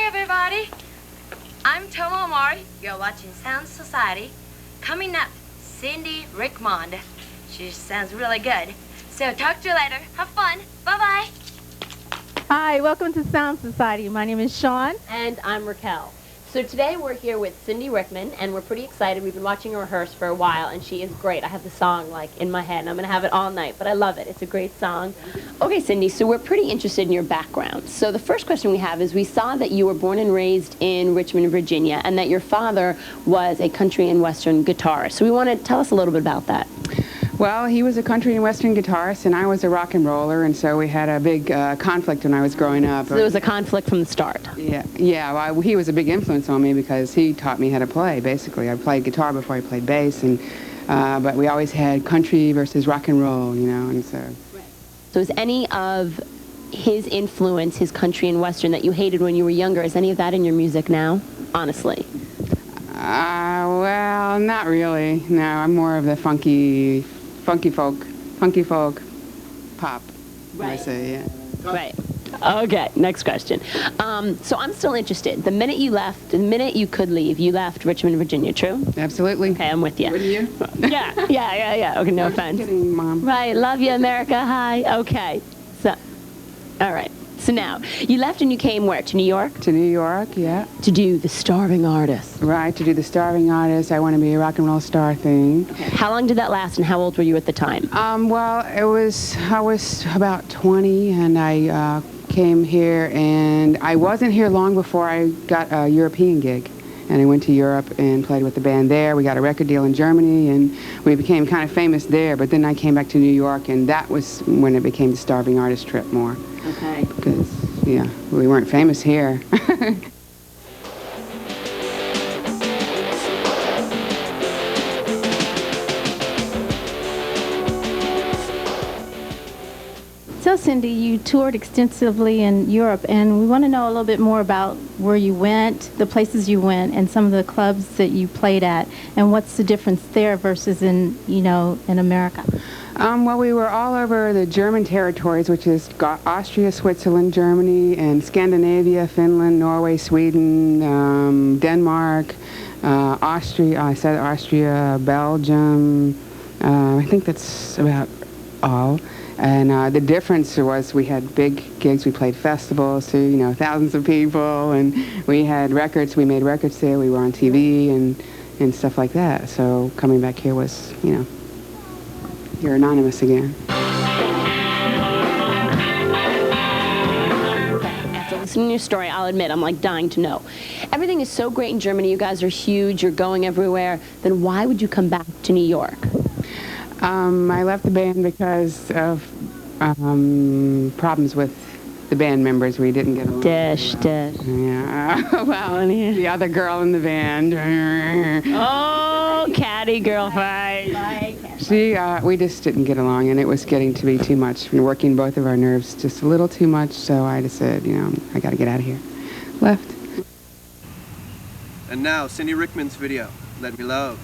everybody. I'm Tomo Amari. You're watching Sound Society. Coming up, Cindy Rickmond. She sounds really good. So talk to you later. Have fun. Bye-bye. Hi, welcome to Sound Society. My name is Shawn. And I'm Raquel. So today we're here with Cindy Rickmond, and we're pretty excited. We've been watching her rehearse for a while, and she is great. I have the song, like, in my head, and I'm going to have it all night, but I love it. It's a great song. Okay, Cindy, so we're pretty interested in your background. So the first question we have is, we saw that you were born and raised in Richmond, Virginia, and that your father was a country and western guitarist. So we want to tell us a little bit about that. Well, he was a country and western guitarist, and I was a rock and roller, and so we had a big conflict when I was growing up. So there was a conflict from the start. Yeah. Well, he was a big influence on me because he taught me how to play, basically. I played guitar before I played bass, and but we always had country versus rock and roll, you know, and so. So is any of his influence, his country and western, that you hated when you were younger, is any of that in your music now, honestly? Well, not really. No, I'm more of the funky folk pop. Right. I say, yeah. Right. Okay, next question. So I'm still interested. The minute you left, the minute you could leave, you left Richmond, Virginia, true? Absolutely. Okay, I'm with you. Wouldn't you? Yeah. Okay, no offense. Just kidding, Mom. Right, love you, America. Hi. Okay. So, all right. So now, you left and you came where? To New York? To New York, yeah. To do The Starving Artist. Right, to do The Starving Artist, I Want to Be a Rock and Roll Star thing. Okay. How long did that last, and how old were you at the time? Well, I was about 20, and I came here, and I wasn't here long before I got a European gig. And I went to Europe and played with the band there. We got a record deal in Germany, and we became kind of famous there. But then I came back to New York, and that was when it became the Starving Artist trip more. Okay. Because, yeah, we weren't famous here. So, Cindy, you toured extensively in Europe, and we want to know a little bit more about where you went, the places you went, and some of the clubs that you played at, and what's the difference there versus in America? Well, we were all over the German territories, which is Austria, Switzerland, Germany, and Scandinavia, Finland, Norway, Sweden, Denmark, Austria, Belgium. I think that's about all. And the difference was we had big gigs. We played festivals to, thousands of people, and we had records. We made records there. We were on TV and stuff like that. So coming back here was, you're anonymous again. After listening to your story, I'll admit, I'm like dying to know. Everything is so great in Germany. You guys are huge. You're going everywhere. Then why would you come back to New York? I left the band because of problems with the band members. We didn't get along. Dish. Yeah. Well, and the other girl in the band. Oh, catty girl fight. We just didn't get along, and it was getting to be too much, and working both of our nerves just a little too much. So I just said, I got to get out of here. Left. And now, Cindy Rickmond's video, Let Me Love.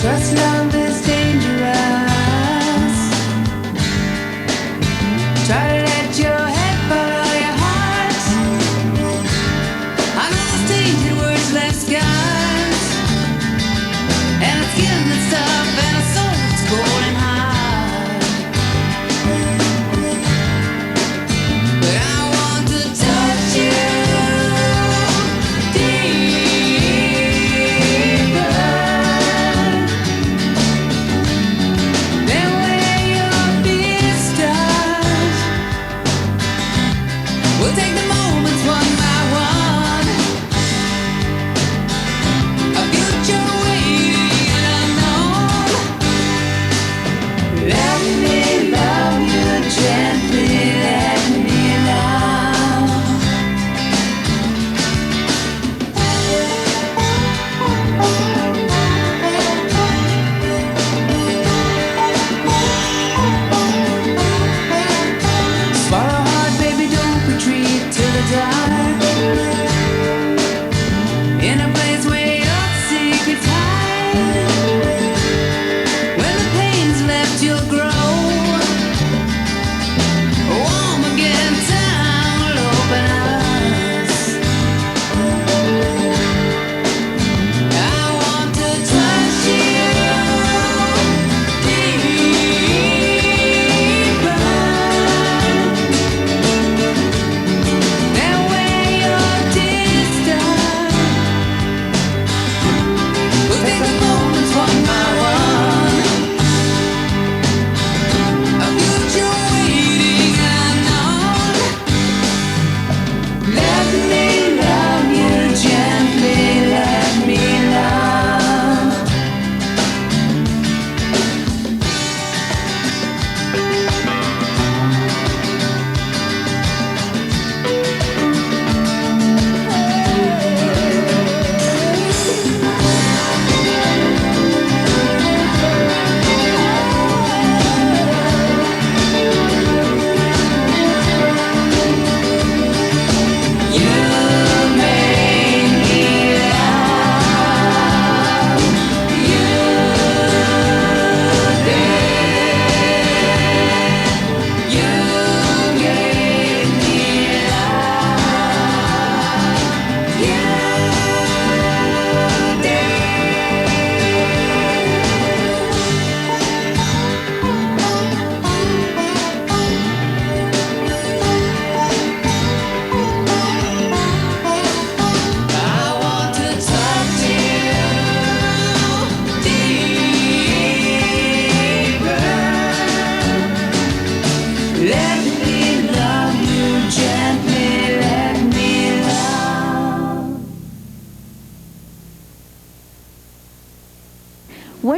Trust love is dangerous. Try to let your head follow your heart.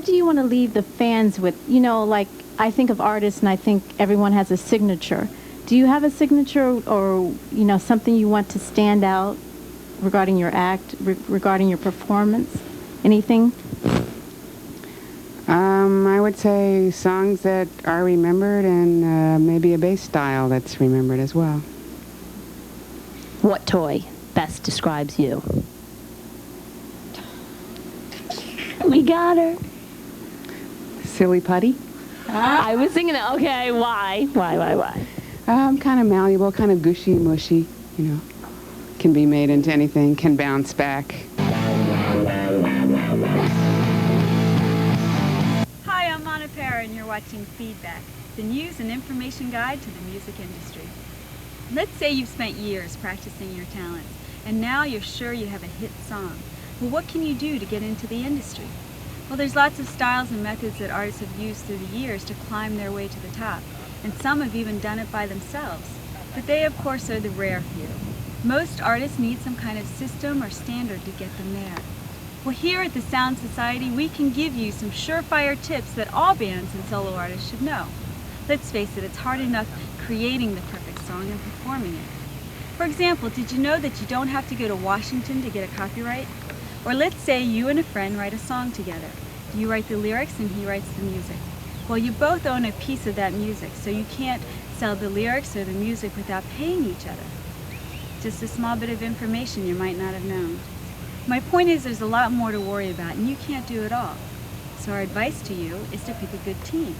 what do you want to leave the fans with? You know, like, I think of artists and I think everyone has a signature. Do you have a signature or, you know, something you want to stand out regarding your act, regarding your performance? Anything? I would say songs that are remembered and maybe a bass style that's remembered as well. What toy best describes you? We got her. Silly putty. I was thinking that. Okay, why? Why? Kind of malleable, kind of gushy, mushy, you know. Can be made into anything, can bounce back. Hi, I'm Anna Parra, and you're watching Feedback, the news and information guide to the music industry. Let's say you've spent years practicing your talents, and now you're sure you have a hit song. Well, what can you do to get into the industry? Well, there's lots of styles and methods that artists have used through the years to climb their way to the top, and some have even done it by themselves. But they, of course, are the rare few. Most artists need some kind of system or standard to get them there. Well, here at the Sound Society, we can give you some surefire tips that all bands and solo artists should know. Let's face it, it's hard enough creating the perfect song and performing it. For example, did you know that you don't have to go to Washington to get a copyright? Or let's say you and a friend write a song together. You write the lyrics and he writes the music. Well, you both own a piece of that music, so you can't sell the lyrics or the music without paying each other. Just a small bit of information you might not have known. My point is there's a lot more to worry about, and you can't do it all. So our advice to you is to pick a good team.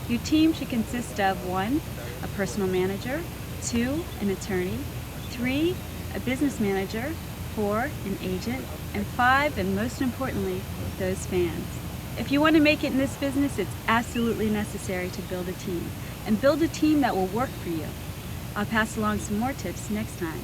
Your team should consist of 1, a personal manager, 2, an attorney, 3, a business manager, 4, an agent, and 5, and most importantly, those fans. If you want to make it in this business, it's absolutely necessary to build a team, and build a team that will work for you. I'll pass along some more tips next time.